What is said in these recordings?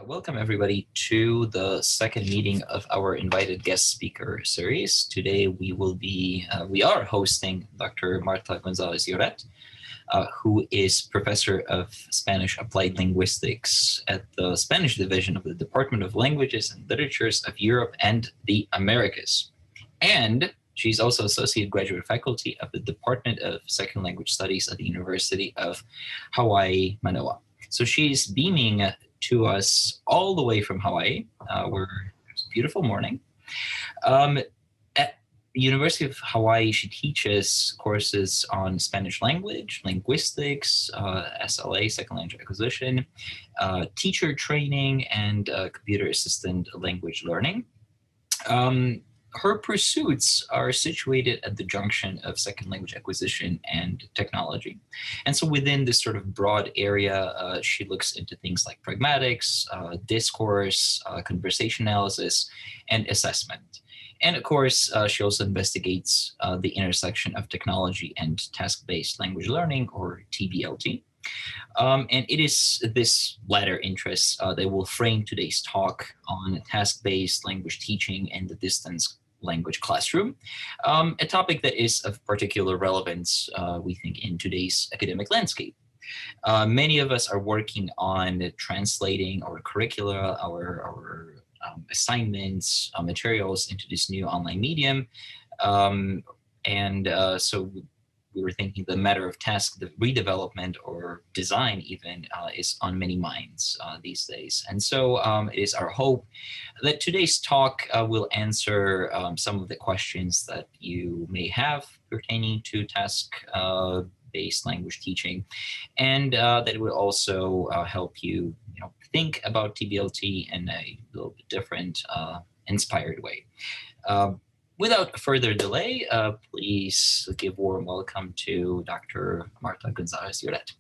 Welcome everybody to the second meeting of our invited guest speaker series. Today we are hosting Dr. Marta Gonzalez Lloret, who is professor of Spanish Applied Linguistics at the Spanish Division of the Department of Languages and Literatures of Europe and the Americas. And she's also associate graduate faculty of the Department of Second Language Studies at the University of Hawaii, Manoa. So she's beaming to us all the way from Hawaii, where it's a beautiful morning. At the University of Hawaii, she teaches courses on Spanish language, linguistics, SLA, second language acquisition, teacher training, and computer assisted language learning. Her pursuits are situated at the junction of second language acquisition and technology. And so within this sort of broad area, she looks into things like pragmatics, discourse, conversation analysis, and assessment. And of course, she also investigates the intersection of technology and task-based language learning, or TBLT. And it is this latter interest that will frame today's talk on task-based language teaching and the distance language classroom, a topic that is of particular relevance, we think, in today's academic landscape. Many of us are working on translating our curricula, our assignments, materials into this new online medium. So we were thinking the matter of task redevelopment or design even is on many minds these days. And so it is our hope that today's talk will answer some of the questions that you may have pertaining to task-based language teaching, and that it will also help you, think about TBLT in a little bit different, inspired way. Without further delay, please give a warm welcome to Dr. Marta Gonzalez Lloret.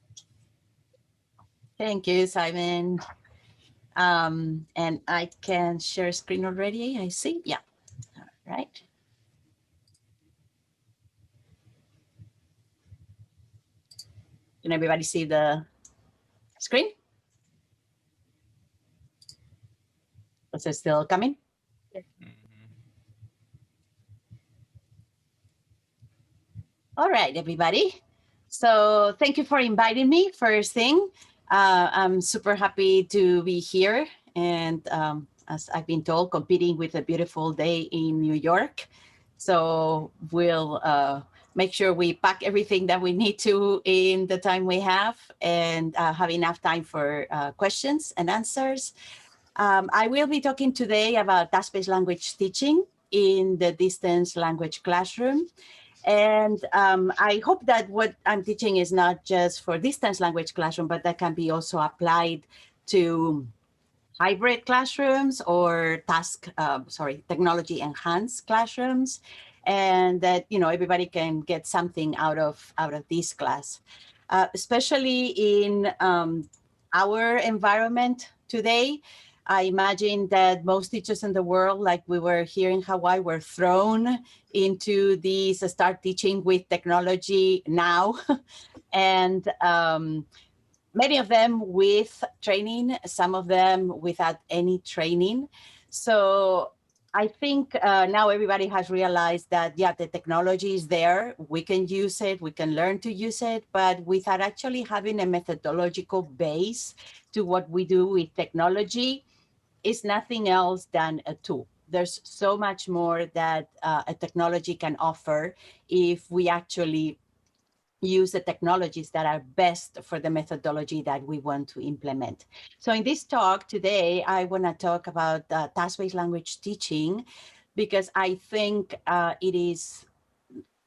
Thank you, Simon. And I can share screen already, I see. Yeah, all right. Can everybody see the screen? Is it still coming? All right, everybody. So thank you for inviting me. First thing, I'm super happy to be here. And as I've been told, competing with a beautiful day in New York. So we'll make sure we pack everything that we need to in the time we have and have enough time for questions and answers. I will be talking today about task-based language teaching in the distance language classroom. And I hope that what I'm teaching is not just for distance language classroom, but that can be also applied to hybrid classrooms or technology enhanced classrooms, and that everybody can get something out of this class, especially in our environment today. I imagine that most teachers in the world, like we were here in Hawaii, were thrown into these start teaching with technology now. And many of them with training, some of them without any training. So I think now everybody has realized that, yeah, the technology is there. We can use it. We can learn to use it, but without actually having a methodological base to what we do with technology, is nothing else than a tool. There's so much more that a technology can offer if we actually use the technologies that are best for the methodology that we want to implement. So in this talk today, I want to talk about task-based language teaching, because I think it is,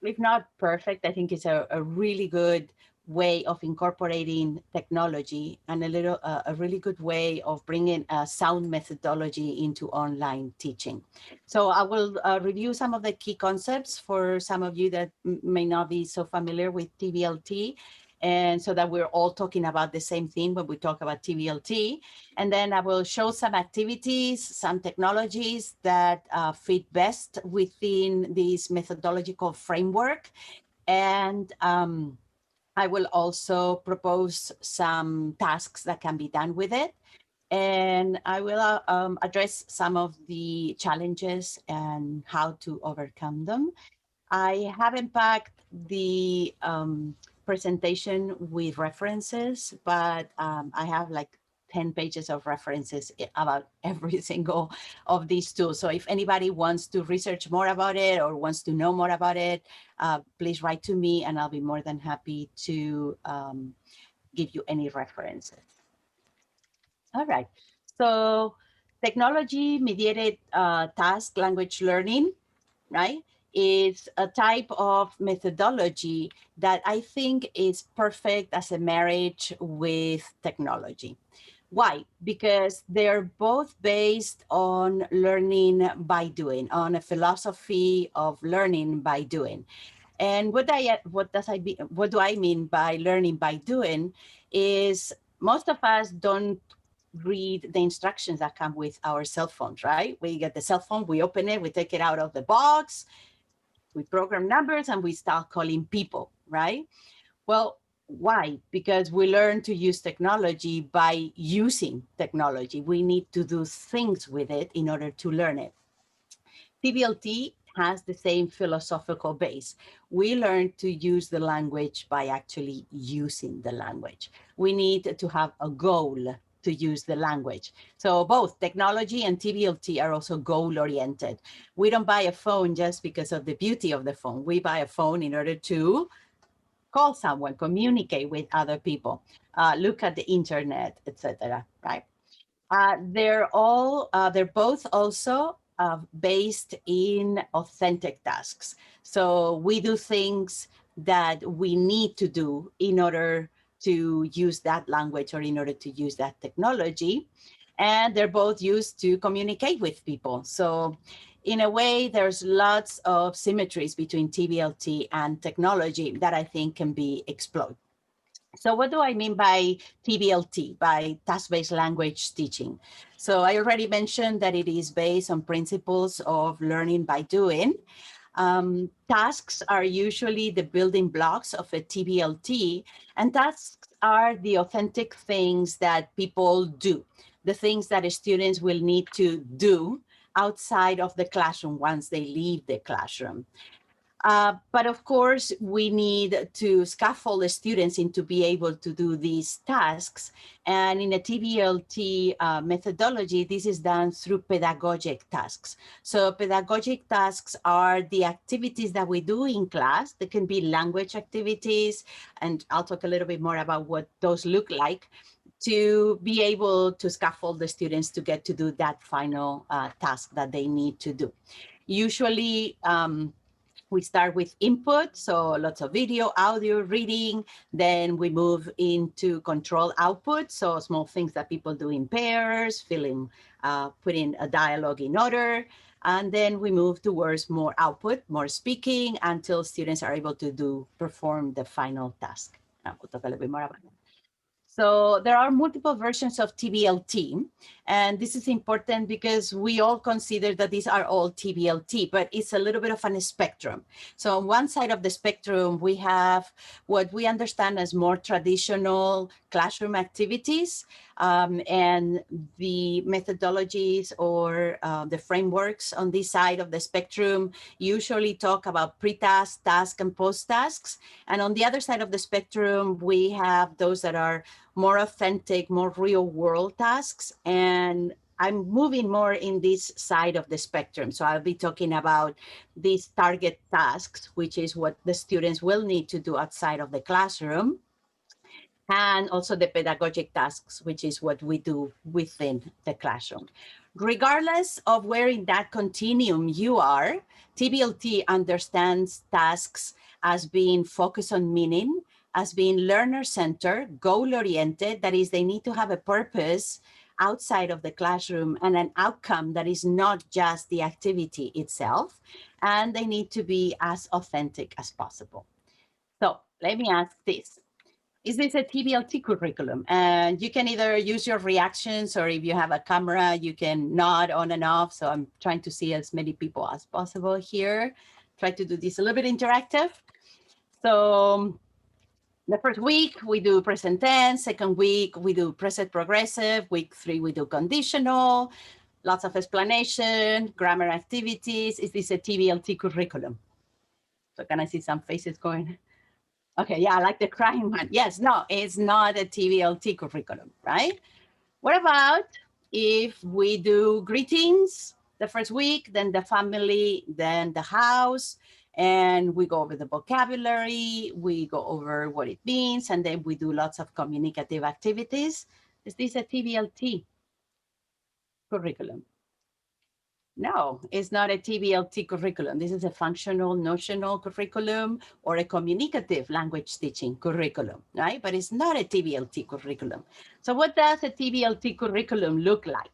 if not perfect, I think it's a really good way of incorporating technology and a really good way of bringing a sound methodology into online teaching. So I will review some of the key concepts for some of you that may not be so familiar with TBLT, and so that we're all talking about the same thing when we talk about TBLT. And then I will show some activities, some technologies that fit best within this methodological framework. And I will also propose some tasks that can be done with it. and I will address some of the challenges and how to overcome them. I haven't packed the presentation with references, but I have like 10 pages of references about every single of these tools. So if anybody wants to research more about it or wants to know more about it, please write to me and I'll be more than happy to give you any references. All right. So technology-mediated task language learning, right, is a type of methodology that I think is perfect as a marriage with technology. Why? Because they're both based on learning by doing, on a philosophy of learning by doing. And what do I mean by learning by doing is most of us don't read the instructions that come with our cell phones, right? We get the cell phone, we open it, we take it out of the box, we program numbers and we start calling people, right? Well, why? Because we learn to use technology by using technology. We need to do things with it in order to learn it. TBLT has the same philosophical base. We learn to use the language by actually using the language. We need to have a goal to use the language. So both technology and TBLT are also goal oriented. We don't buy a phone just because of the beauty of the phone. We buy a phone in order to call someone, communicate with other people, look at the internet, etc. Right? They're both also based in authentic tasks. So we do things that we need to do in order to use that language or in order to use that technology. And they're both used to communicate with people. So in a way, there's lots of symmetries between TBLT and technology that I think can be explored. So what do I mean by TBLT, by task-based language teaching? So I already mentioned that it is based on principles of learning by doing. Tasks are usually the building blocks of a TBLT, and tasks are the authentic things that people do, the things that students will need to do outside of the classroom once they leave the classroom. But of course, we need to scaffold the students into be able to do these tasks. And in a TBLT methodology, this is done through pedagogic tasks. So pedagogic tasks are the activities that we do in class. They can be language activities, and I'll talk a little bit more about what those look like, to be able to scaffold the students to get to do that final task that they need to do. Usually, we start with input, so lots of video, audio, reading. Then we move into control output, so small things that people do in pairs, putting a dialogue in order. And then we move towards more output, more speaking, until students are able to perform the final task. We'll talk a little bit more about that. So there are multiple versions of TBLT, and this is important because we all consider that these are all TBLT, but it's a little bit of a spectrum. So on one side of the spectrum, we have what we understand as more traditional classroom activities, and the methodologies or the frameworks on this side of the spectrum usually talk about pre-task, task, and post-tasks. And on the other side of the spectrum, we have those that are more authentic, more real world tasks. And I'm moving more in this side of the spectrum. So I'll be talking about these target tasks, which is what the students will need to do outside of the classroom, and also the pedagogic tasks, which is what we do within the classroom. Regardless of where in that continuum you are, TBLT understands tasks as being focused on meaning, as being learner-centered, goal-oriented. That is, they need to have a purpose outside of the classroom and an outcome that is not just the activity itself, and they need to be as authentic as possible. So let me ask this. Is this a TBLT curriculum? And you can either use your reactions, or if you have a camera, you can nod on and off. So I'm trying to see as many people as possible here. Try to do this a little bit interactive. So The first week we do present tense, second week we do present progressive, week 3 we do conditional, lots of explanation, grammar activities. Is this a TBLT curriculum? So can I see some faces going? Okay, yeah, I like the crying one. Yes, no, it's not a TBLT curriculum, right? What about if we do greetings the first week, then the family, then the house, and we go over the vocabulary, we go over what it means, and then we do lots of communicative activities. Is this a TBLT curriculum? No, it's not a TBLT curriculum. This is a functional notional curriculum or a communicative language teaching curriculum, right? But it's not a TBLT curriculum. So what does a TBLT curriculum look like?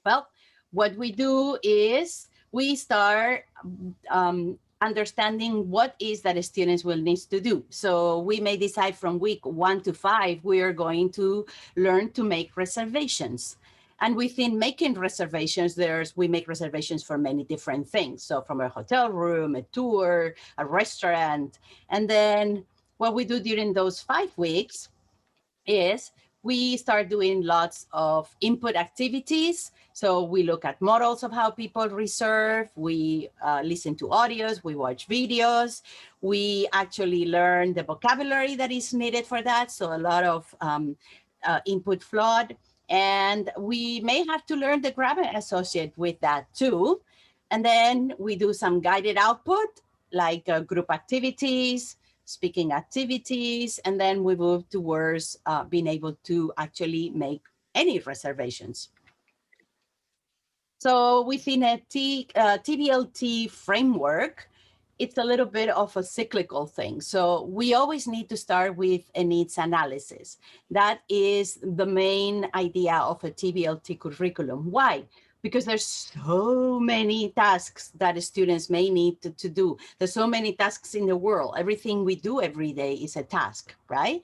Well, what we do is we start understanding what is that students will need to do. So we may decide from week 1 to 5, we are going to learn to make reservations. And within making reservations, we make reservations for many different things. So from a hotel room, a tour, a restaurant. And then what we do during those 5 weeks is we start doing lots of input activities. So we look at models of how people reserve, we listen to audios, we watch videos, we actually learn the vocabulary that is needed for that. So a lot of input flood. And we may have to learn the grammar associated with that too. And then we do some guided output, like group activities, speaking activities, and then we move towards being able to actually make any reservations. So within a TBLT framework, it's a little bit of a cyclical thing. So we always need to start with a needs analysis. That is the main idea of a TBLT curriculum. Why? Because there's so many tasks that students may need to do. There's so many tasks in the world. Everything we do every day is a task, right?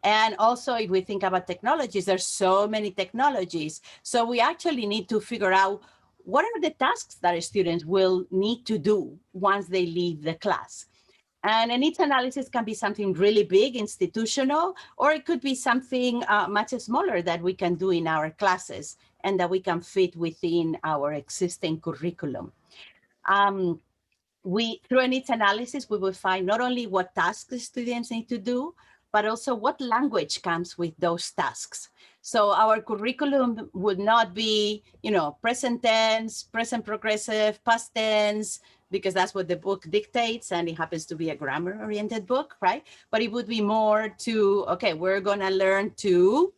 And also, if we think about technologies, there's so many technologies. So we actually need to figure out what are the tasks that students will need to do once they leave the class. And a needs analysis can be something really big, institutional, or it could be something much smaller that we can do in our classes and that we can fit within our existing curriculum. Through a needs analysis, we will find not only what tasks the students need to do, but also what language comes with those tasks. So our curriculum would not be, present tense, present progressive, past tense, because that's what the book dictates, and it happens to be a grammar-oriented book, right? But it would be more to, okay, we're gonna learn to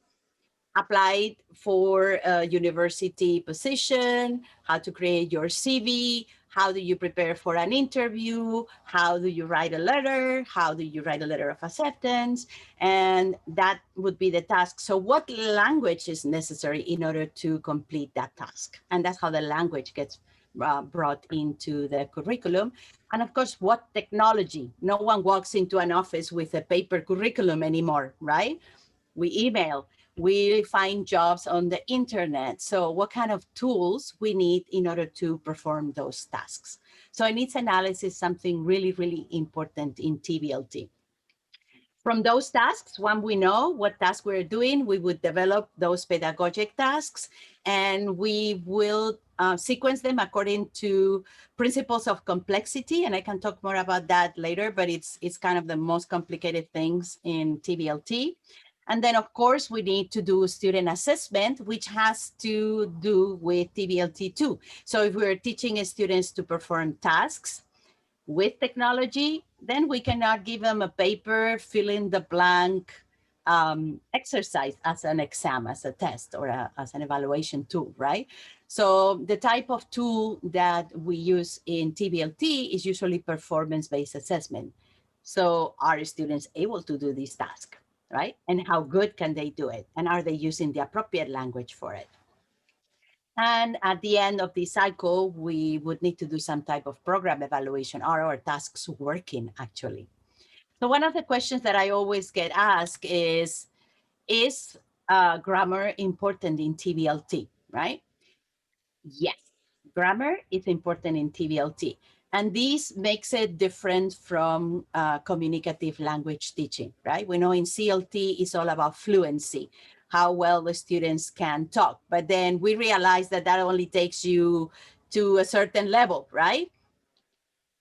apply for a university position, how to create your CV, how do you prepare for an interview, how do you write a letter, how do you write a letter of acceptance, and that would be the task. So what language is necessary in order to complete that task? And that's how the language gets brought into the curriculum. And of course, what technology? No one walks into an office with a paper curriculum anymore, right? We email, we find jobs on the internet. So what kind of tools we need in order to perform those tasks? So needs analysis is something really, really important in TBLT. From those tasks, when we know what task we're doing, we would develop those pedagogic tasks, and we will sequence them according to principles of complexity. And I can talk more about that later, but it's kind of the most complicated things in TBLT. And then, of course, we need to do student assessment, which has to do with TBLT too. So if we're teaching students to perform tasks with technology, then we cannot give them a paper, fill in the blank exercise as an exam, as a test, or as an evaluation tool, right? So the type of tool that we use in TBLT is usually performance-based assessment. So are students able to do this task, right? And how good can they do it? And are they using the appropriate language for it? And at the end of the cycle, we would need to do some type of program evaluation. Are our tasks working, actually? So one of the questions that I always get asked is grammar important in TBLT, right? Yes, grammar is important in TBLT. And this makes it different from communicative language teaching, right? We know in CLT it's all about fluency, how well the students can talk. But then we realize that that only takes you to a certain level, right?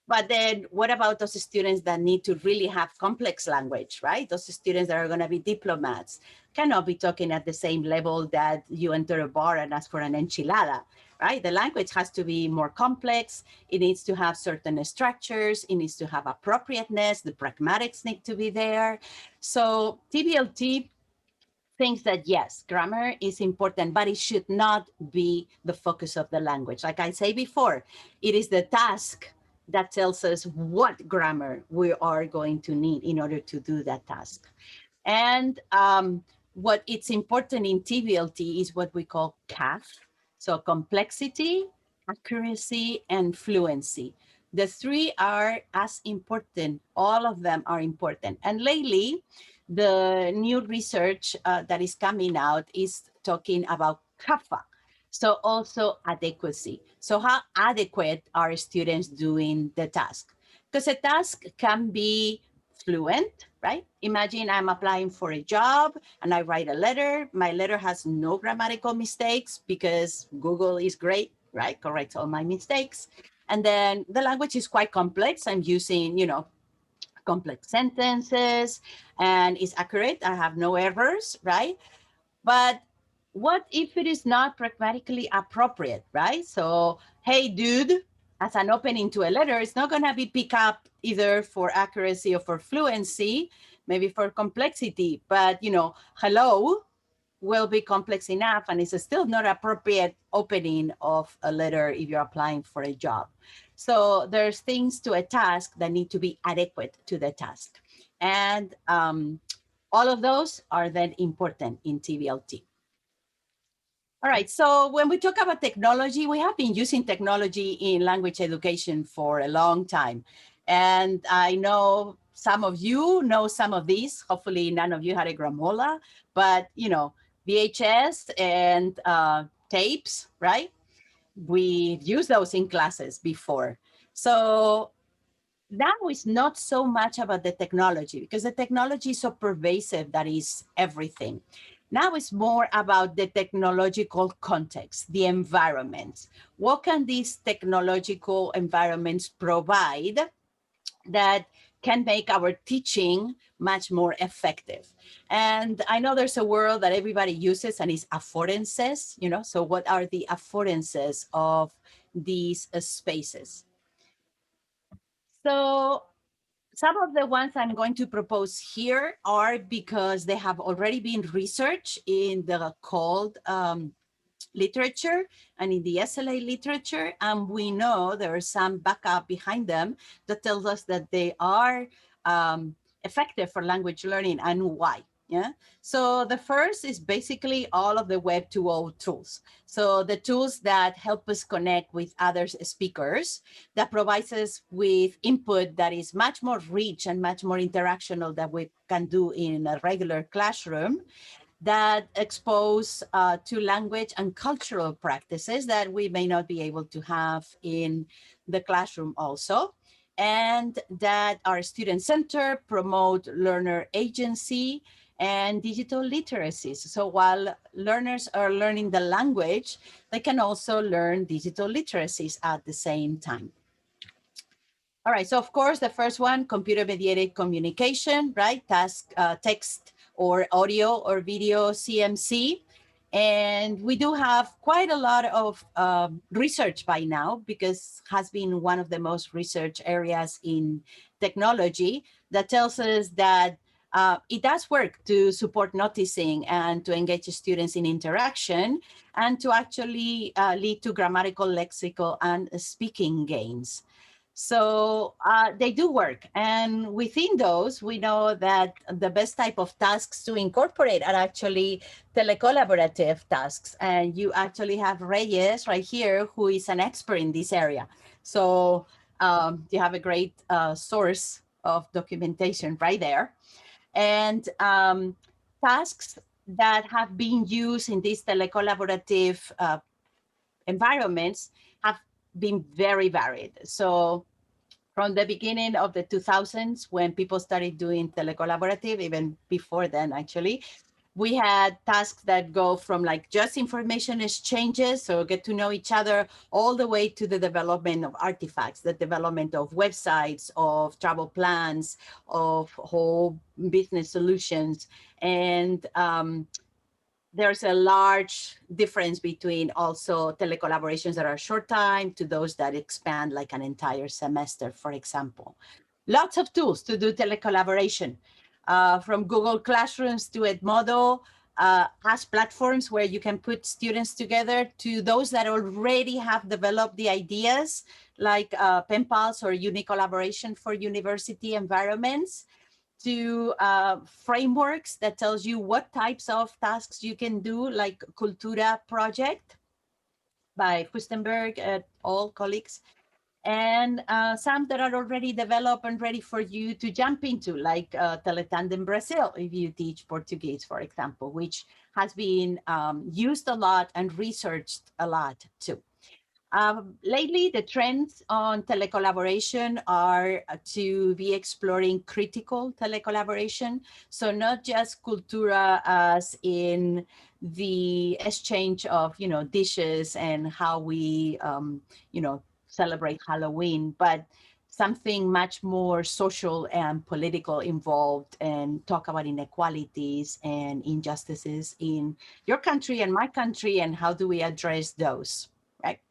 But then what about those students that need to really have complex language, right? Those students that are going to be diplomats cannot be talking at the same level that you enter a bar and ask for an enchilada, right? The language has to be more complex. It needs to have certain structures. It needs to have appropriateness. The pragmatics need to be there. So TBLT thinks that yes, grammar is important, but it should not be the focus of the language. Like I say before, it is the task that tells us what grammar we are going to need in order to do that task. And what it's important in TBLT is what we call CAF. So complexity, accuracy, and fluency. The three are as important. All of them are important. And lately, the new research that is coming out is talking about CAFA. So also adequacy. So how adequate are students doing the task? Because a task can be fluent, right? Imagine I'm applying for a job and I write a letter. My letter has no grammatical mistakes because Google is great, right? Corrects all my mistakes. And then the language is quite complex. I'm using, complex sentences and it's accurate. I have no errors, right? But what if it is not pragmatically appropriate, right? So, hey, dude, as an opening to a letter, it's not going to be picked up either for accuracy or for fluency, maybe for complexity. But, hello will be complex enough and it's still not appropriate opening of a letter if you're applying for a job. So there's things to a task that need to be adequate to the task. And all of those are then important in TBLT. All right, so when we talk about technology, we have been using technology in language education for a long time. And I know some of you know some of these. Hopefully none of you had a gramola, but VHS and tapes, right? We've used those in classes before. So now it's not so much about the technology because the technology is so pervasive that is everything. Now it's more about the technological context, the environment. What can these technological environments provide that can make our teaching much more effective? And I know there's a word that everybody uses and it's affordances, so what are the affordances of these spaces? So some of the ones I'm going to propose here are because they have already been researched in the cold literature and in the SLA literature. And we know there is some backup behind them that tells us that they are effective for language learning and why. Yeah. So the first is basically all of the Web 2.0 tools. So the tools that help us connect with other speakers, that provides us with input that is much more rich and much more interactional than we can do in a regular classroom, that expose to language and cultural practices that we may not be able to have in the classroom also, and that are student-centered, promote learner agency, and digital literacies. So while learners are learning the language, they can also learn digital literacies at the same time. All right, so of course, the first one, computer-mediated communication, right? Text or audio or video CMC. And we do have quite a lot of research by now because has been one of the most research areas in technology that tells us that it does work to support noticing and to engage students in interaction and to actually lead to grammatical, lexical, and speaking gains. So they do work. And within those, we know that the best type of tasks to incorporate are actually telecollaborative tasks. And you actually have Reyes right here, who is an expert in this area. So you have a great source of documentation right there. And tasks that have been used in these telecollaborative environments have been very varied. So from the beginning of the 2000s, when people started doing telecollaborative, even before then, actually, we had tasks that go from like just information exchanges, so get to know each other, all the way to the development of artifacts, the development of websites, of travel plans, of whole business solutions. And there's a large difference between also telecollaborations that are short time to those that expand like an entire semester, for example. Lots of tools to do telecollaboration, from Google Classrooms to Edmodo, as platforms where you can put students together, to those that already have developed the ideas, like Pen Pals or Unicollaboration for university environments, to frameworks that tells you what types of tasks you can do, like Cultura project by Fustenberg and all colleagues, and some that are already developed and ready for you to jump into, like Teletandem Brazil, if you teach Portuguese, for example, which has been used a lot and researched a lot too. Lately, the trends on telecollaboration are to be exploring critical telecollaboration. So not just cultura as in the exchange of, dishes and how we, celebrate Halloween, but something much more social and political involved, and talk about inequalities and injustices in your country and my country, and how do we address those, right?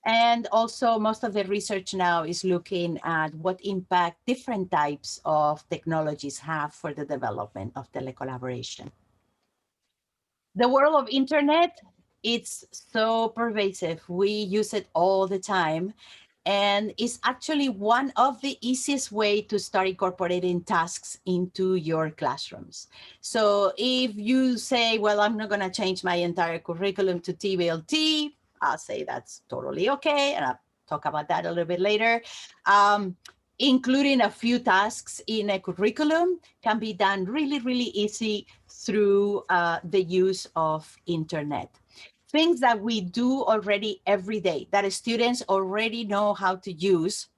And also, most of the research now is looking at what impact different types of technologies have for the development of telecollaboration. The world of internet, it's so pervasive. We use it all the time. And it's actually one of the easiest way to start incorporating tasks into your classrooms. So if you say, well, I'm not going to change my entire curriculum to TBLT, I'll say that's totally okay. And I'll talk about that a little bit later. Including a few tasks in a curriculum can be done really, really easy through the use of internet. Things that we do already every day, that students already know how to use,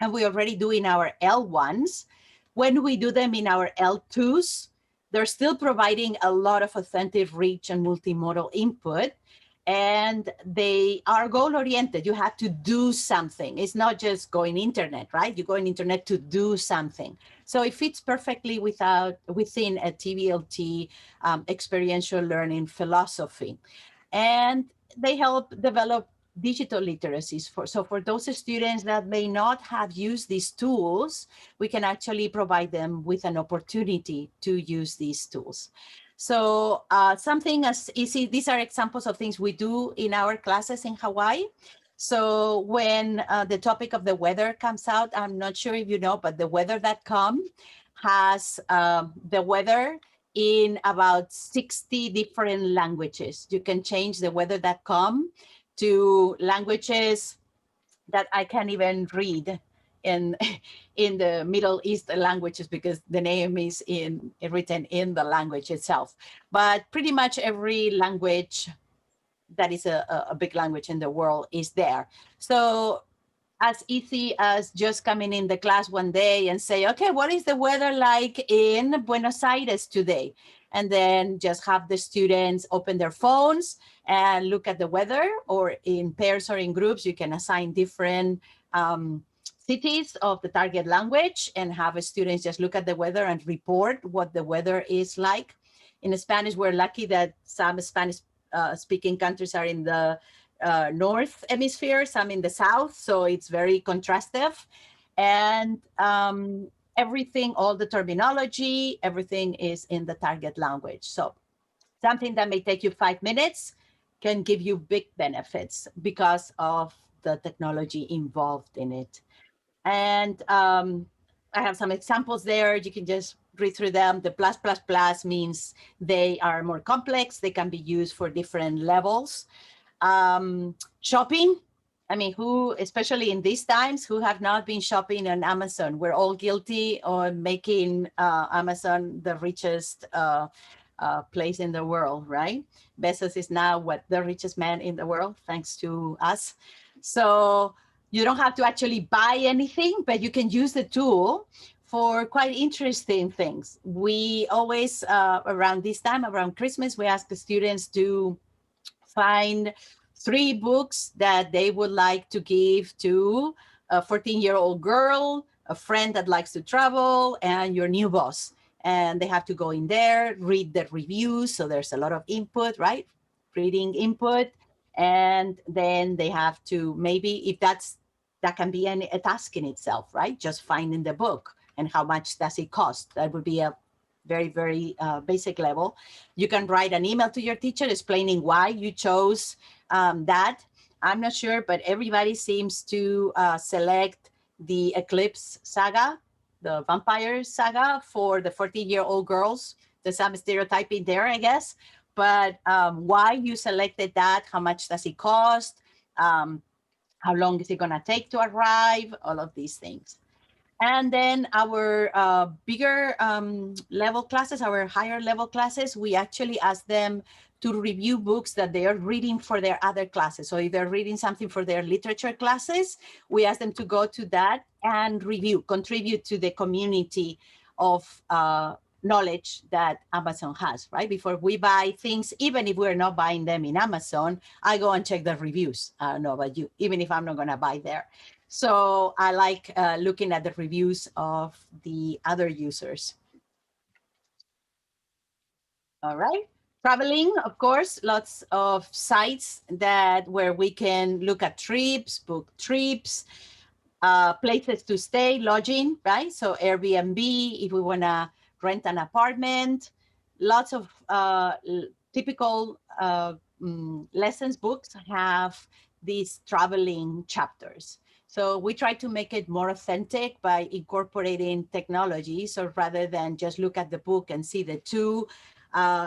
and we already do in our L1s. When we do them in our L2s, they're still providing a lot of authentic, rich, and multimodal input. And they are goal-oriented. You have to do something. It's not just going internet, right? You go on internet to do something. So it fits perfectly within a TBLT experiential learning philosophy. And they help develop digital literacies. So for those students that may not have used these tools, we can actually provide them with an opportunity to use these tools. So something as easy, these are examples of things we do in our classes in Hawaii. So when the topic of the weather comes out, I'm not sure if you know, but the weather.com has the weather in about 60 different languages. You can change the weather.com to languages that I can't even read in the Middle East languages, because the name is written in the language itself. But pretty much every language that is a big language in the world is there. So as easy as just coming in the class one day and say, okay, what is the weather like in Buenos Aires today? And then just have the students open their phones and look at the weather, or in pairs or in groups, you can assign different cities of the target language and have students just look at the weather and report what the weather is like. In Spanish, we're lucky that some Spanish speaking countries are in the north hemisphere, some in the south, so it's very contrastive. And everything, all the terminology, everything is in the target language. So something that may take you 5 minutes can give you big benefits because of the technology involved in it. And I have some examples there. You can just read through them. The plus, plus, plus means they are more complex. They can be used for different levels. Shopping. I mean, who, especially in these times, who have not been shopping on Amazon? We're all guilty on making Amazon the richest place in the world, right? Bezos is now the richest man in the world, thanks to us. So You don't have to actually buy anything, but you can use the tool for quite interesting things. We always, around this time, around Christmas, we ask the students to find 3 books that they would like to give to a 14-year-old girl, a friend that likes to travel, and your new boss. And they have to go in there, read the reviews. So there's a lot of input, right? Reading input. And then they have to, maybe if that can be a task in itself, right? Just finding the book and how much does it cost. That would be a very, very basic level. You can write an email to your teacher explaining why you chose that. I'm not sure, but everybody seems to select the Eclipse saga, the vampire saga for the 14-year-old girls. There's some stereotyping there, I guess. But why you selected that, how much does it cost, how long is it going to take to arrive, all of these things. And then our bigger level classes, our higher level classes, we actually ask them to review books that they are reading for their other classes. So if they're reading something for their literature classes, we ask them to go to that and review, contribute to the community of knowledge that Amazon has, right? Before we buy things, even if we're not buying them in Amazon, I go and check the reviews. I don't know about you, even if I'm not going to buy there. So I like looking at the reviews of the other users. All right. Traveling, of course, lots of sites where we can look at trips, book trips, places to stay, lodging, right? So Airbnb, if we want to rent an apartment, lots of typical lessons books have these traveling chapters. So we try to make it more authentic by incorporating technology. So rather than just look at the book and see the 2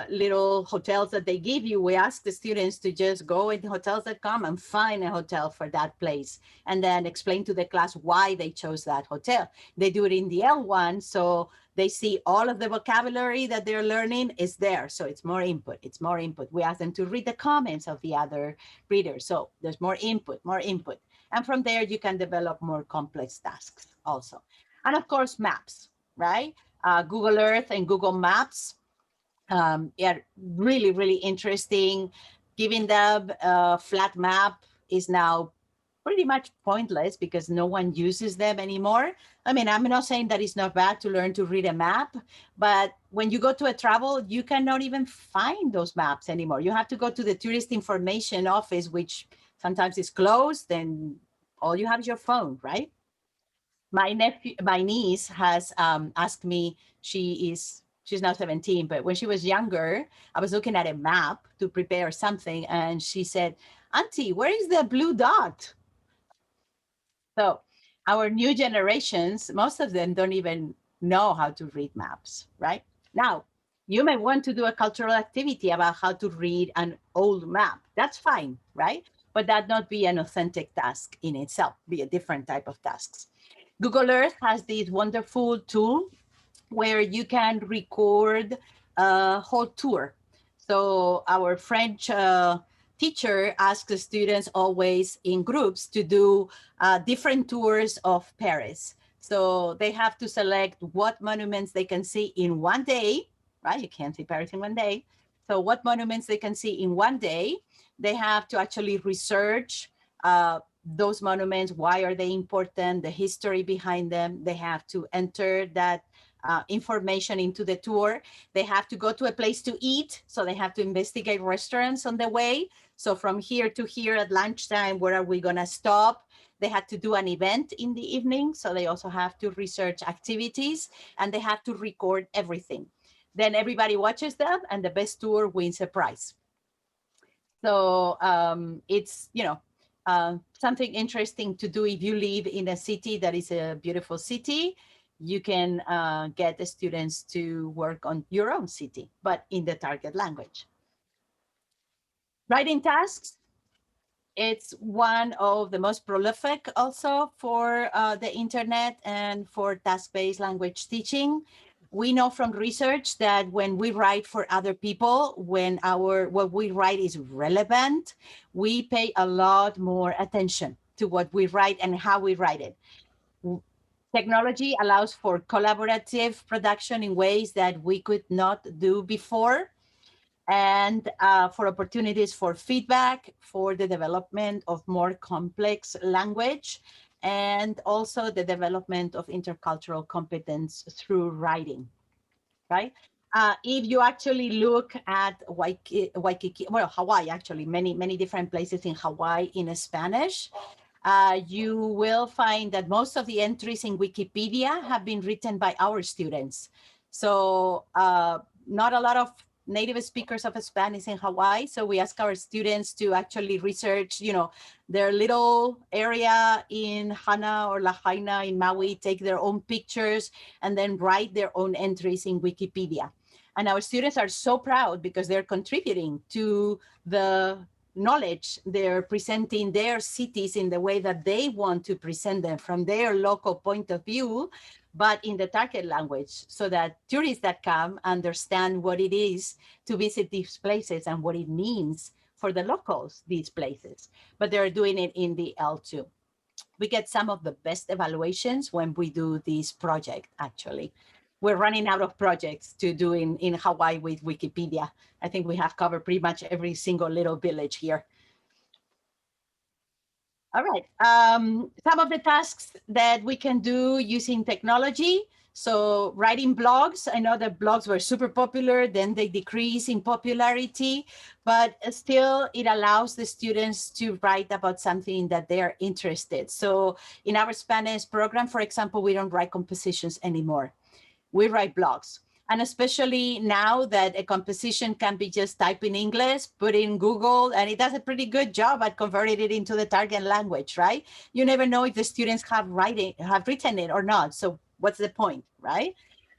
little hotels that they give you, we ask the students to just go in hotels.com and find a hotel for that place and then explain to the class why they chose that hotel. They do it in the L1, so they see all of the vocabulary that they're learning is there. So it's more input, it's more input. We ask them to read the comments of the other readers. So there's more input, more input. And from there, you can develop more complex tasks also. And of course, maps, right? Google Earth and Google Maps. Yeah, really, really interesting. Giving them a flat map is now pretty much pointless because no one uses them anymore. I mean, I'm not saying that it's not bad to learn to read a map, but when you go to a travel, you cannot even find those maps anymore. You have to go to the tourist information office, which sometimes is closed, and all you have is your phone, right? My niece has asked me, she's now 17, but when she was younger, I was looking at a map to prepare something, and she said, Auntie, where is the blue dot? So our new generations, most of them don't even know how to read maps, right? Now, you may want to do a cultural activity about how to read an old map. That's fine, right? But that not be an authentic task in itself, be a different type of tasks. Google Earth has this wonderful tool where you can record a whole tour. So our French teacher asks the students always in groups to do different tours of Paris. So they have to select what monuments they can see in one day, right? You can't see Paris in one day. So what monuments they can see in one day. They have to actually research those monuments. Why are they important? The history behind them. They have to enter that information into the tour. They have to go to a place to eat. So they have to investigate restaurants on the way. So from here to here at lunchtime, where are we going to stop? They had to do an event in the evening. So they also have to research activities and they have to record everything. Then everybody watches them and the best tour wins a prize. So it's, something interesting to do if you live in a city that is a beautiful city. You can get the students to work on your own city, but in the target language. Writing tasks, it's one of the most prolific also for the internet and for task-based language teaching. We know from research that when we write for other people, when what we write is relevant, we pay a lot more attention. to what we write and how we write it. Technology allows for collaborative production in ways that we could not do before, and for opportunities for feedback, for the development of more complex language, and also the development of intercultural competence through writing, right? If you actually look at Waikiki, well, Hawaii, actually, many different places in Hawaii in Spanish, you will find that most of the entries in Wikipedia have been written by our students. So not a lot of native speakers of Spanish in Hawaii. So we ask our students to actually research, their little area in Hana or Lahaina in Maui, take their own pictures, and then write their own entries in Wikipedia. And our students are so proud because they're contributing to the knowledge. They're presenting their cities in the way that they want to present them from their local point of view, but in the target language, so that tourists that come understand what it is to visit these places and what it means for the locals, these places. But they're doing it in the L2. We get some of the best evaluations when we do this project, actually. We're running out of projects to do in Hawaii with Wikipedia. I think we have covered pretty much every single little village here. All right. Some of the tasks that we can do using technology. So writing blogs, I know that blogs were super popular, then they decrease in popularity, but still it allows the students to write about something that they are interested. So in our Spanish program, for example, we don't write compositions anymore. We write blogs. And especially now that a composition can be just typed in English, put in Google, and it does a pretty good job at converting it into the target language, right? You never know if the students have written it or not. So what's the point, right?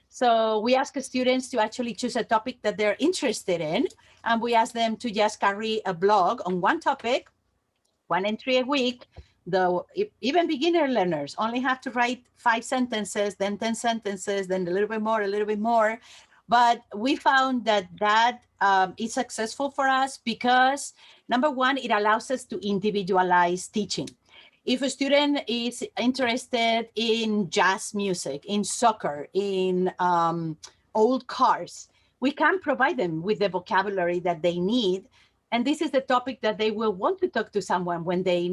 So we ask the students to actually choose a topic that they're interested in, and we ask them to just carry a blog on one topic, one entry a week. Even beginner learners only have to write 5 sentences, then 10 sentences, then a little bit more. But we found that is successful for us because, number one, it allows us to individualize teaching. If a student is interested in jazz music, in soccer, in old cars, we can provide them with the vocabulary that they need. And this is the topic that they will want to talk to someone when they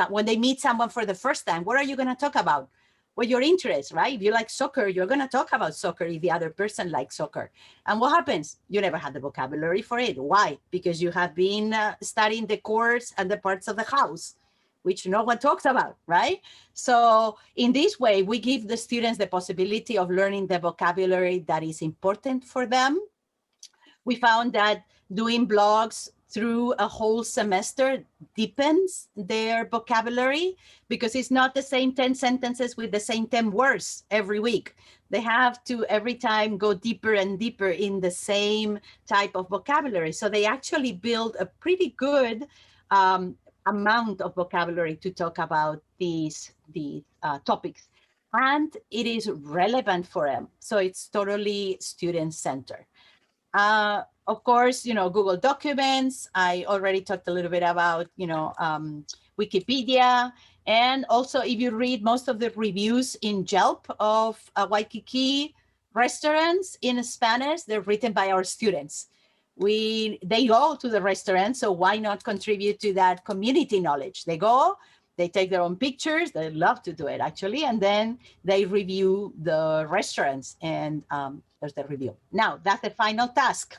when they meet someone for the first time. What are you going to talk about? Well, your interest, right? If you like soccer, you're going to talk about soccer if the other person likes soccer. And what happens? You never had the vocabulary for it. Why? Because you have been studying the chords and the parts of the house, which no one talks about, right? So in this way, we give the students the possibility of learning the vocabulary that is important for them. We found that doing blogs through a whole semester deepens their vocabulary because it's not the same 10 sentences with the same 10 words every week. They have to every time go deeper and deeper in the same type of vocabulary. So they actually build a pretty good amount of vocabulary to talk about these topics. And it is relevant for them. So it's totally student-centered. Of course, Google Documents. I already talked a little bit about, Wikipedia. And also, if you read most of the reviews in Yelp of Waikiki restaurants in Spanish, they're written by our students. They go to the restaurant, so why not contribute to that community knowledge? They go, they take their own pictures. They love to do it, actually. And then they review the restaurants, and there's the review. Now, that's the final task.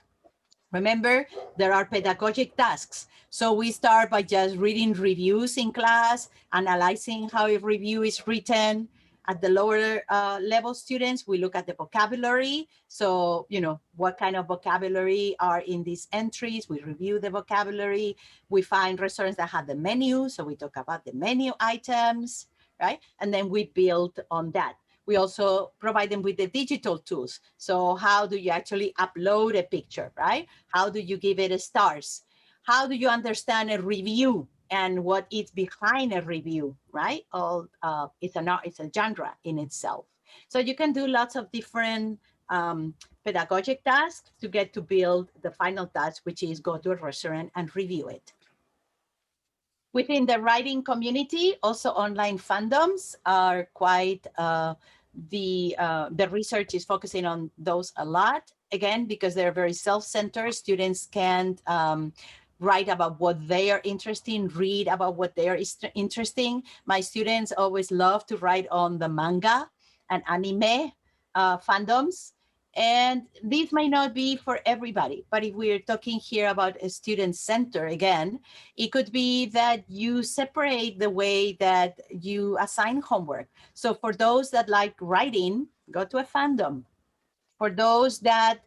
Remember, there are pedagogic tasks. So we start by just reading reviews in class, analyzing how a review is written. At the lower level students, we look at the vocabulary. So, what kind of vocabulary are in these entries? We review the vocabulary. We find restaurants that have the menu. So we talk about the menu items, right? And then we build on that. We also provide them with the digital tools. So how do you actually upload a picture, right? How do you give it stars? How do you understand a review and what is behind a review, right? It's a genre in itself. So you can do lots of different pedagogic tasks to get to build the final task, which is go to a restaurant and review it. Within the writing community, also online fandoms are quite, the research is focusing on those a lot, again, because they're very self-centered. Students can write about what they are interested in, read about what they are interesting. My students always love to write on the manga and anime fandoms. And these may not be for everybody, but if we're talking here about a student center, again, it could be that you separate the way that you assign homework. So for those that like writing, go to a fandom. For those that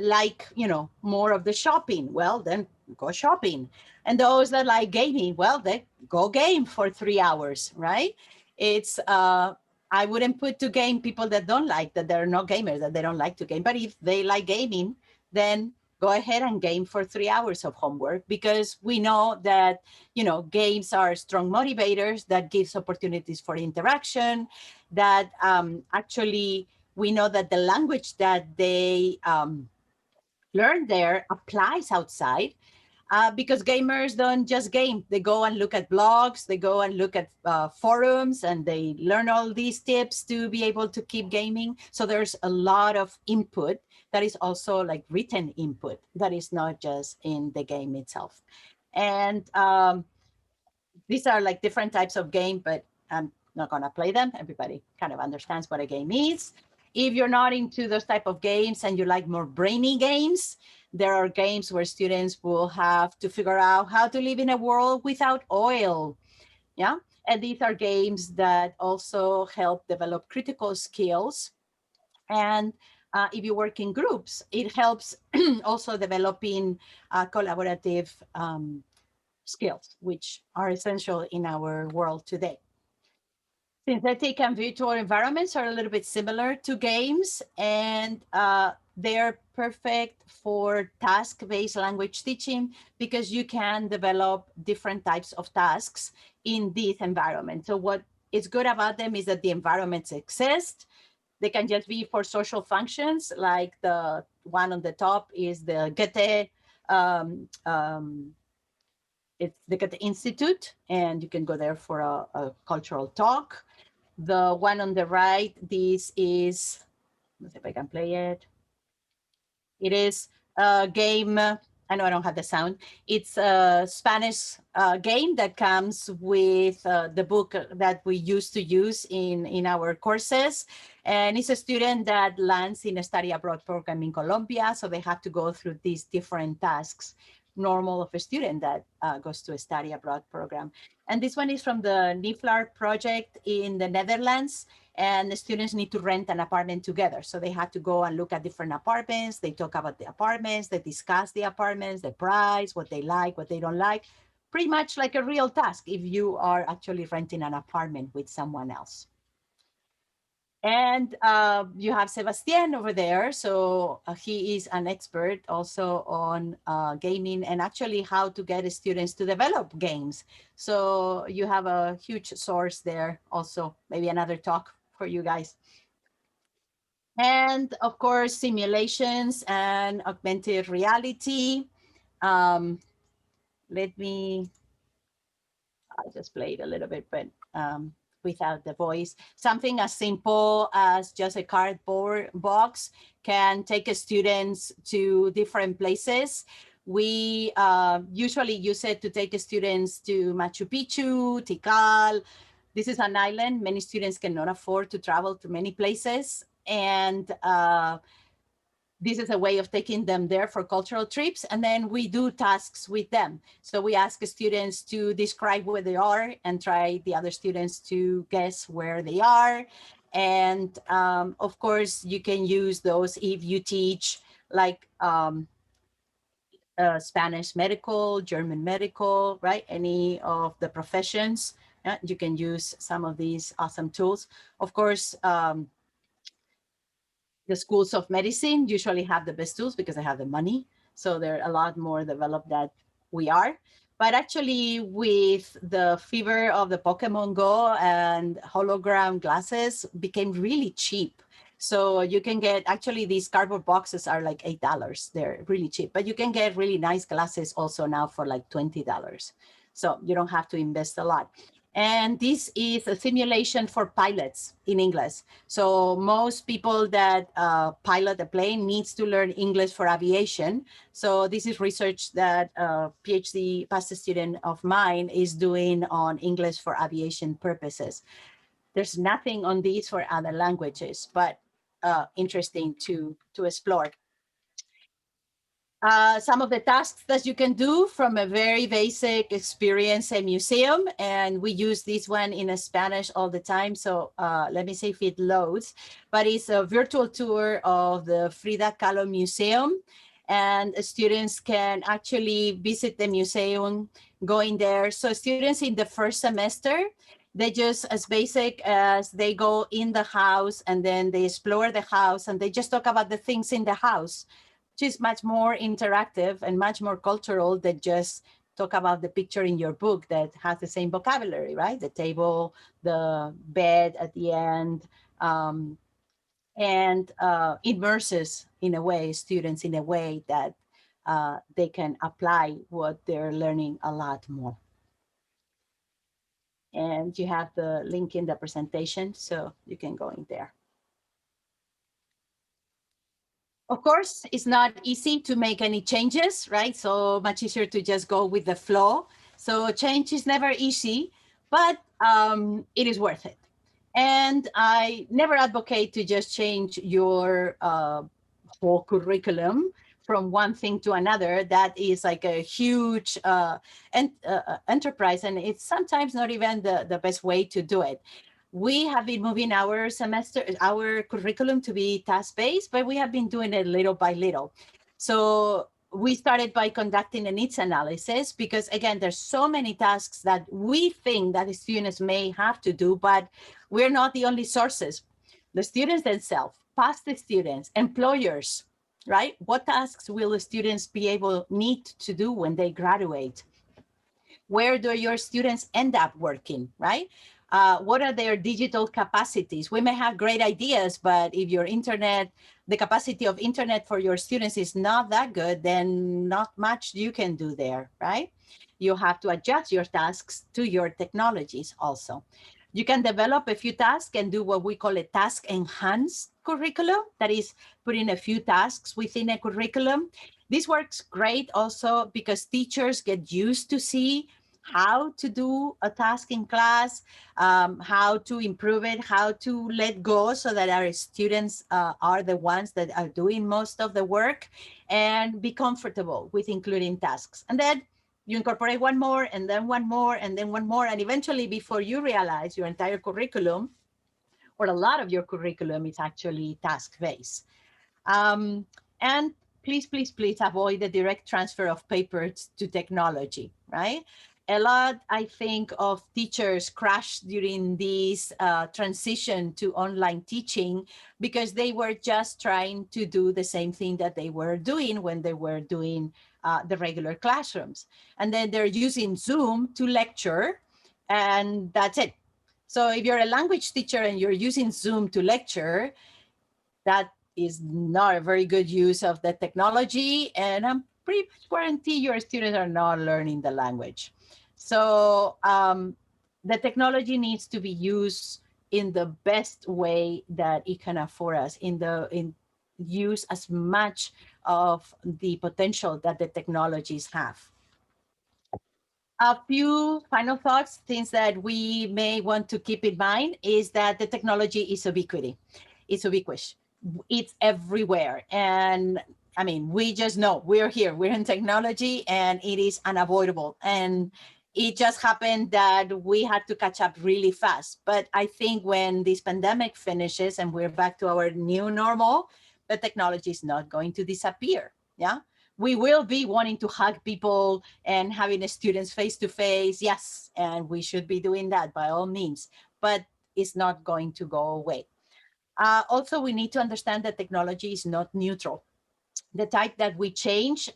like, more of the shopping, well, then go shopping. And those that like gaming, well, then go game for 3 hours, right? It's, I wouldn't put to game people that don't like, that they're not gamers, that they don't like to game. But if they like gaming, then go ahead and game for 3 hours of homework, because we know that, games are strong motivators that gives opportunities for interaction, that actually we know that the language that they learn there applies outside, because gamers don't just game. They go and look at blogs, they go and look at forums, and they learn all these tips to be able to keep gaming. So there's a lot of input that is also like written input that is not just in the game itself. And these are like different types of game, but I'm not going to play them. Everybody kind of understands what a game is. If you're not into those type of games and you like more brainy games, there are games where students will have to figure out how to live in a world without oil. Yeah. And these are games that also help develop critical skills. And if you work in groups, it helps also developing collaborative skills, which are essential in our world today. Synthetic and virtual environments are a little bit similar to games, and they're perfect for task-based language teaching, because you can develop different types of tasks in this environment. So what is good about them is that the environments exist. They can just be for social functions, like the one on the top is the Goethe it's the Goethe Institute, and you can go there for a cultural talk. The one on the right, this is, let's see if I can play it. It is a game. I know I don't have the sound. It's a Spanish game that comes with the book that we used to use in our courses. And it's a student that lands in a study abroad program in Colombia. So they have to go through these different tasks, normal of a student that goes to a study abroad program. And this one is from the NIFLAR project in the Netherlands. And the students need to rent an apartment together. So they have to go and look at different apartments. They talk about the apartments, they discuss the apartments, the price, what they like, what they don't like. Pretty much like a real task if you are actually renting an apartment with someone else. And you have Sebastian over there. So he is an expert also on gaming and actually how to get students to develop games. So you have a huge source there also, maybe another talk for you guys. And of course, simulations and augmented reality. Let me, I'll just play it a little bit, but without the voice. Something as simple as just a cardboard box can take students to different places. We usually use it to take students to Machu Picchu, Tikal. This is an island. Many students cannot afford to travel to many places. And this is a way of taking them there for cultural trips. And then we do tasks with them. So we ask students to describe where they are and try the other students to guess where they are. And of course, you can use those if you teach like Spanish medical, German medical, right? Any of the professions. You can use some of these awesome tools. Of course, the schools of medicine usually have the best tools because they have the money. So they're a lot more developed than we are. But actually, with the fever of the Pokemon Go and hologram glasses became really cheap. So you can get, actually, these cardboard boxes are like $8. They're really cheap. But you can get really nice glasses also now for like $20. So you don't have to invest a lot. And this is a simulation for pilots in English. So most people that pilot a plane needs to learn English for aviation. So this is research that a PhD past student of mine is doing on English for aviation purposes. There's nothing on these for other languages, but interesting to explore. Some of the tasks that you can do from a very basic experience a museum, and we use this one in Spanish all the time. So let me see if it loads, but it's a virtual tour of the Frida Kahlo Museum, and students can actually visit the museum going there. So students in the first semester, they just as basic as they go in the house and then they explore the house and they just talk about the things in the house, which is much more interactive and much more cultural than just talk about the picture in your book that has the same vocabulary, right? The table, the bed at the end, and immerses in a way students in a way that they can apply what they're learning a lot more. And you have the link in the presentation, so you can go in there. Of course, it's not easy to make any changes, right? So much easier to just go with the flow. So change is never easy, but it is worth it. And I never advocate to just change your whole curriculum from one thing to another. That is like a huge enterprise, and it's sometimes not even the best way to do it. We have been moving our curriculum to be task-based, but we have been doing it little by little. So we started by conducting a needs analysis because, again, there's so many tasks that we think that the students may have to do, but we're not the only sources. The students themselves, past students, employers, right? What tasks will the students need to do when they graduate? Where do your students end up working, right? What are their digital capacities? We may have great ideas, but if your internet, the capacity of internet for your students is not that good, then not much you can do there, right? You have to adjust your tasks to your technologies also. You can develop a few tasks and do what we call a task enhanced curriculum. That is putting a few tasks within a curriculum. This works great also because teachers get used to see how to do a task in class, how to improve it, how to let go so that our students are the ones that are doing most of the work, and be comfortable with including tasks. And then you incorporate one more, and then one more, and then one more, and eventually before you realize your entire curriculum, or a lot of your curriculum, is actually task-based. And please, please, please avoid the direct transfer of papers to technology, right? A lot, I think, of teachers crashed during this transition to online teaching because they were just trying to do the same thing that they were doing when they were doing the regular classrooms. And then they're using Zoom to lecture, and that's it. So if you're a language teacher and you're using Zoom to lecture, that is not a very good use of the technology, and I'm pretty guarantee your students are not learning the language. So the technology needs to be used in the best way that it can afford us, in use as much of the potential that the technologies have. A few final thoughts, things that we may want to keep in mind, is that the technology is ubiquity. It's ubiquitous. It's everywhere. And I mean, we just know we're here, we're in technology, and it is unavoidable. And it just happened that we had to catch up really fast. But I think when this pandemic finishes and we're back to our new normal, the technology is not going to disappear. Yeah. We will be wanting to hug people and having the students face to face. Yes. And we should be doing that by all means, but it's not going to go away. Also, we need to understand that technology is not neutral. The type that we change,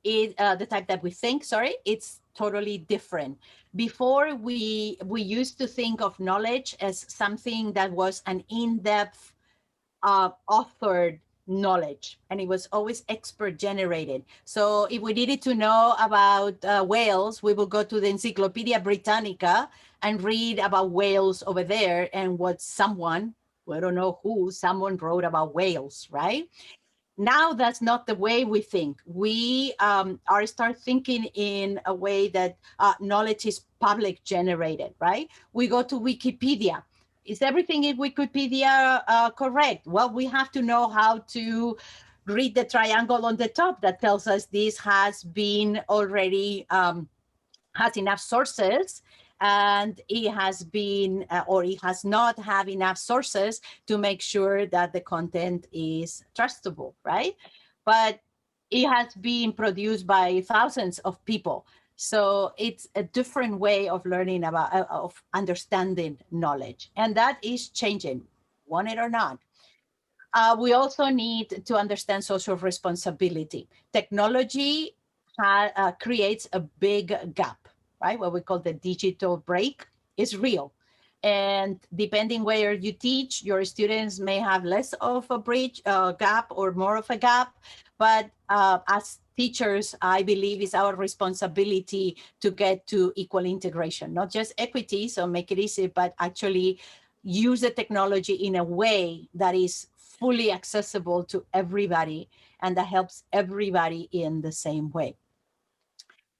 the type that we think, sorry, it's totally different. Before, we used to think of knowledge as something that was an in-depth, authored knowledge, and it was always expert generated. So if we needed to know about whales, we would go to the Encyclopedia Britannica and read about whales over there and what someone, we don't know who, someone wrote about whales, right? Now that's not the way we think. We are start thinking in a way that knowledge is public generated, right? We go to Wikipedia. Is everything in Wikipedia correct? Well, we have to know how to read the triangle on the top that tells us this has been already has enough sources, and it has been or it has not have enough sources to make sure that the content is trustable, right? But it has been produced by thousands of people, so it's a different way of learning about of understanding knowledge, and that is changing, want it or not. We also need to understand social responsibility. Technology creates a big gap, right? What we call the digital break is real. And depending where you teach, your students may have less of a bridge gap or more of a gap. But as teachers, I believe it's our responsibility to get to equal integration, not just equity, so make it easy, but actually use the technology in a way that is fully accessible to everybody and that helps everybody in the same way.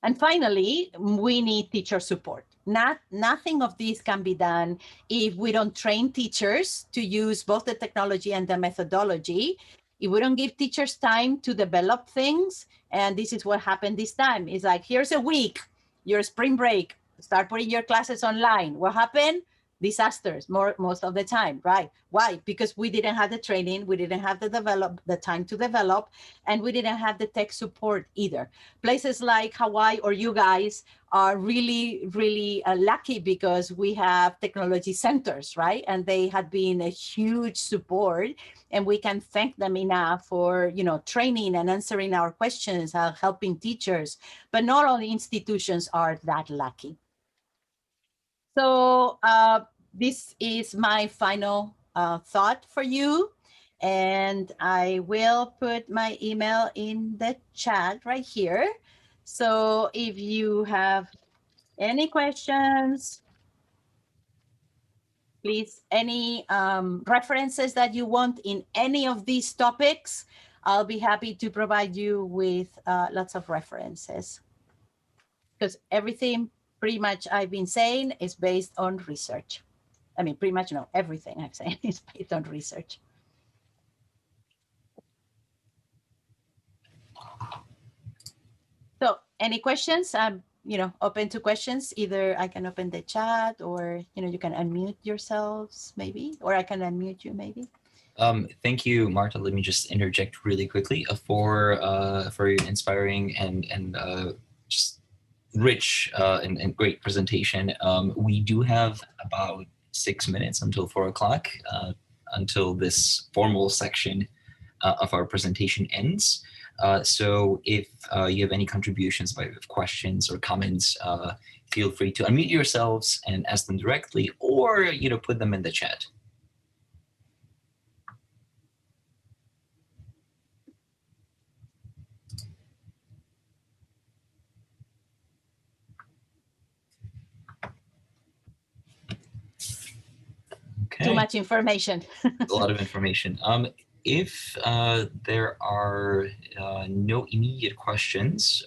And finally, we need teacher support. Nothing of this can be done if we don't train teachers to use both the technology and the methodology. If we don't give teachers time to develop things, and this is what happened this time. It's like, here's a week, your spring break, start putting your classes online. What happened? Disasters most of the time, right? Why? Because we didn't have the training, we didn't have the time to develop, and we didn't have the tech support either. Places like Hawaii or you guys are really, really lucky because we have technology centers, right? And they have been a huge support, and we can thank them enough for, training and answering our questions, helping teachers. But not all institutions are that lucky. So this is my final thought for you. And I will put my email in the chat right here. So if you have any questions, please, any references that you want in any of these topics, I'll be happy to provide you with lots of references. Because everything pretty much I've been saying is based on research. I mean, pretty much no, everything I'm saying is based on research. So any questions? I'm, open to questions. Either I can open the chat or, you can unmute yourselves maybe, or I can unmute you maybe. Thank you, Marta. Let me just interject really quickly for your inspiring and just rich and great presentation. We do have about 6 minutes until 4 o'clock, until this formal section of our presentation ends. So if you have any contributions, by questions or comments, feel free to unmute yourselves and ask them directly, or put them in the chat. Okay. Too much information. A lot of information. If there are no immediate questions,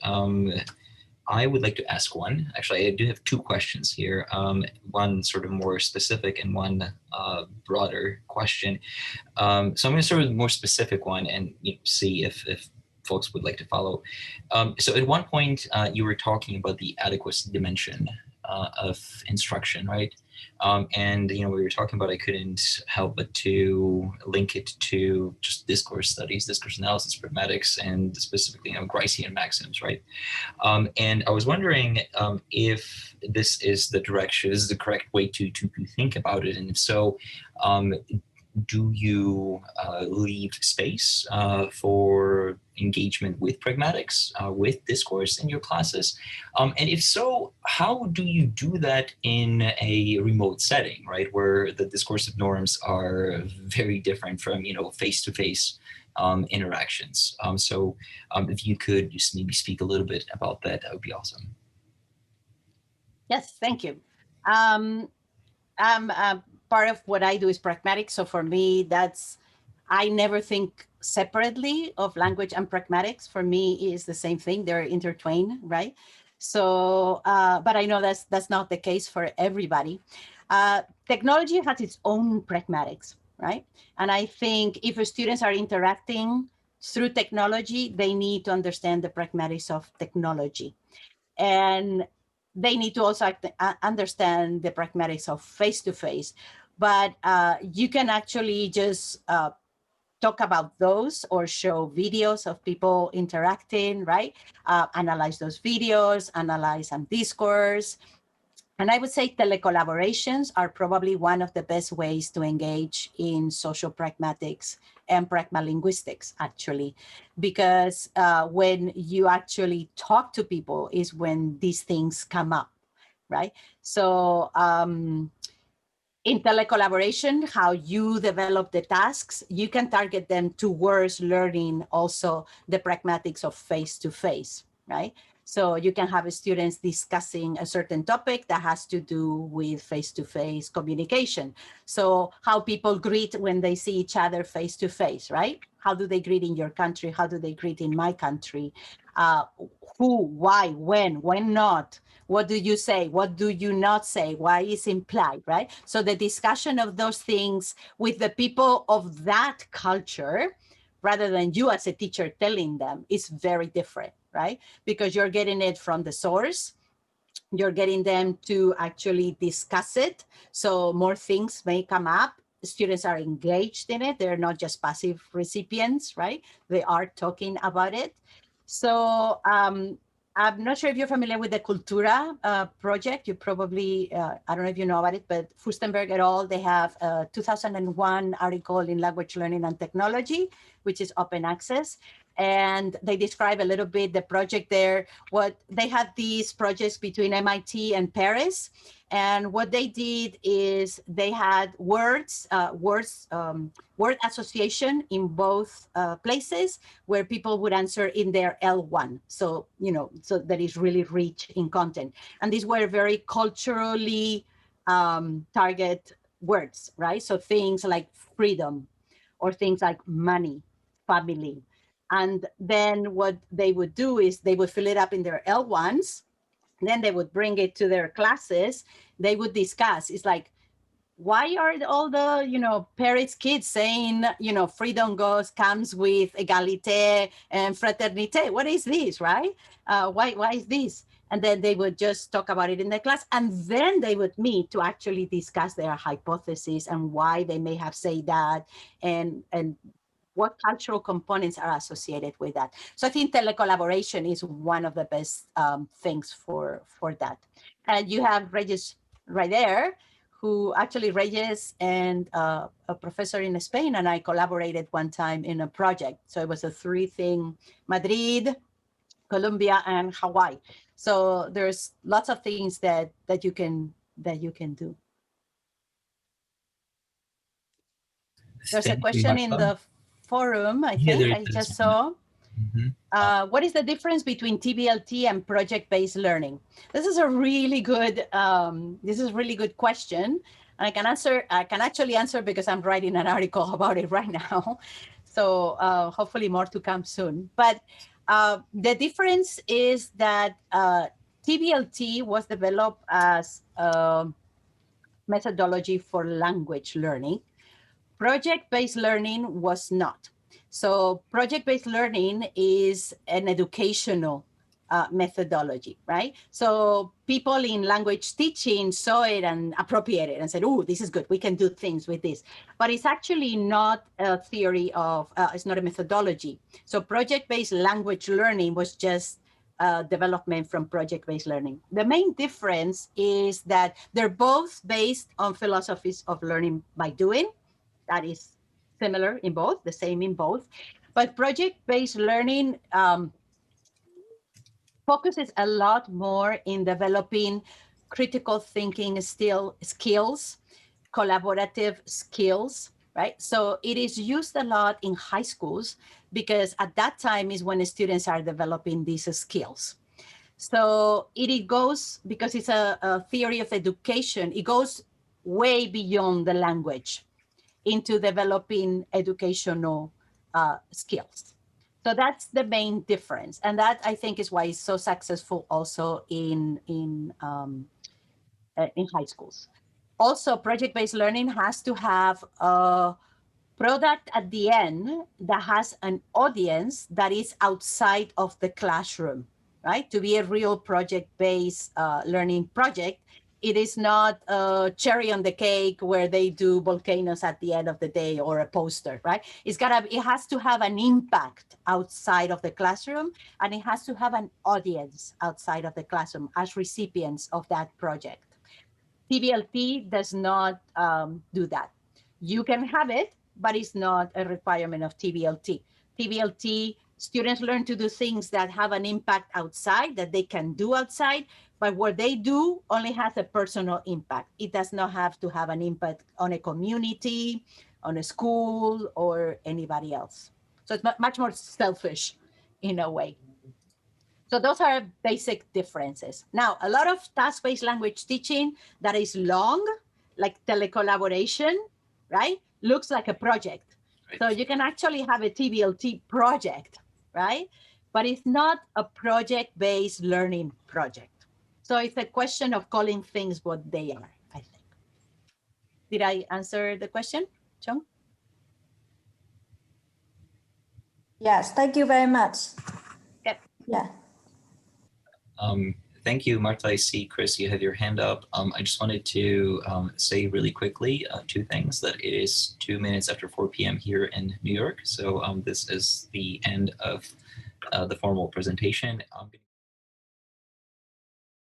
I would like to ask one. Actually, I do have two questions here. One sort of more specific and one broader question. So I'm going to start with the more specific one and see if folks would like to follow. So at one point, you were talking about the adequacy dimension of instruction, right? And we were talking about, I couldn't help but to link it to just discourse studies, discourse analysis, pragmatics, and specifically Gricean maxims, right? And I was wondering if this is the direction, this is the correct way to think about it, and if so, do you leave space for engagement with pragmatics, with discourse in your classes? And if so, how do you do that in a remote setting, right, where the discursive norms are very different from, face-to-face interactions. So if you could just maybe speak a little bit about that, that would be awesome. Yes, thank you. Um, Part of what I do is pragmatic. So for me, I never think separately of language and pragmatics. For me, is the same thing. They're intertwined, right? So, but I know that's not the case for everybody. Technology has its own pragmatics, right? And I think if students are interacting through technology, they need to understand the pragmatics of technology, and they need to also understand the pragmatics of face-to-face. But you can actually just talk about those or show videos of people interacting, right? Analyze those videos, analyze some discourse. And I would say telecollaborations are probably one of the best ways to engage in social pragmatics and pragmalinguistics, actually, because when you actually talk to people is when these things come up, right? So in telecollaboration, how you develop the tasks, you can target them towards learning also the pragmatics of face-to-face, right? So you can have students discussing a certain topic that has to do with face-to-face communication. So how people greet when they see each other face-to-face, right? How do they greet in your country? How do they greet in my country? Who, why, when not? What do you say? What do you not say? Why is implied, right? So the discussion of those things with the people of that culture, rather than you as a teacher telling them, is very different, right? Because you're getting it from the source. You're getting them to actually discuss it. So more things may come up. Students are engaged in it. They're not just passive recipients, right? They are talking about it. So I'm not sure if you're familiar with the Cultura project. You probably, I don't know if you know about it, but Furstenberg et al., they have a 2001 article in Language Learning and Technology, which is open access. And they describe a little bit the project there. What they had these projects between MIT and Paris. And what they did is they had word association in both places where people would answer in their L1. So, so that is really rich in content. And these were very culturally target words, right? So things like freedom or things like money, family. And then what they would do is they would fill it up in their L1s. Then they would bring it to their classes. They would discuss. It's like, why are all the Paris kids saying freedom comes with égalité and fraternité? What is this, right? Why is this? And then they would just talk about it in the class, and then they would meet to actually discuss their hypotheses and why they may have said that, and what cultural components are associated with that. So I think telecollaboration is one of the best things for that. And you have Regis right there, who actually Regis and a professor in Spain and I collaborated one time in a project. So it was a 3-thing: Madrid, Colombia, and Hawaii. So there's lots of things that you can do. There's a Thank you, question in Martha. the forum, I Yeah, think. there I is just one. saw. What is the difference between TBLT and project-based learning? This is a really good question. I can actually answer because I'm writing an article about it right now. So hopefully more to come soon. But the difference is that TBLT was developed as a methodology for language learning. Project-based learning was not. So project-based learning is an educational methodology, right? So people in language teaching saw it and appropriated and said, oh, this is good. We can do things with this. But it's actually not a theory of, it's not a methodology. So project-based language learning was just development from project-based learning. The main difference is that they're both based on philosophies of learning by doing. That is similar in both, the same in both. But project-based learning focuses a lot more in developing critical thinking skills, collaborative skills, right? So it is used a lot in high schools because at that time is when the students are developing these skills. So it goes, because it's a theory of education, it goes way beyond the language into developing educational skills. So that's the main difference. And that, I think, is why it's so successful also in high schools. Also, project-based learning has to have a product at the end that has an audience that is outside of the classroom, right? To be a real project-based learning project, it is not a cherry on the cake where they do volcanoes at the end of the day or a poster, right? It has to have an impact outside of the classroom, and it has to have an audience outside of the classroom as recipients of that project. TBLT does not do that. You can have it, but it's not a requirement of TBLT. TBLT, students learn to do things that have an impact outside, that they can do outside, but what they do only has a personal impact. It does not have to have an impact on a community, on a school, or anybody else. So it's much more selfish in a way. So those are basic differences. Now, a lot of task-based language teaching that is long, like telecollaboration, right, looks like a project. Right. So you can actually have a TBLT project, right? But it's not a project-based learning project. So it's a question of calling things what they are, I think. Did I answer the question, Chung? Yes, thank you very much. Yep. Yeah. Thank you, Marta. I see, Chris, you have your hand up. I just wanted to say really quickly two things, that it is 2 minutes after 4 p.m. here in New York. So this is the end of the formal presentation.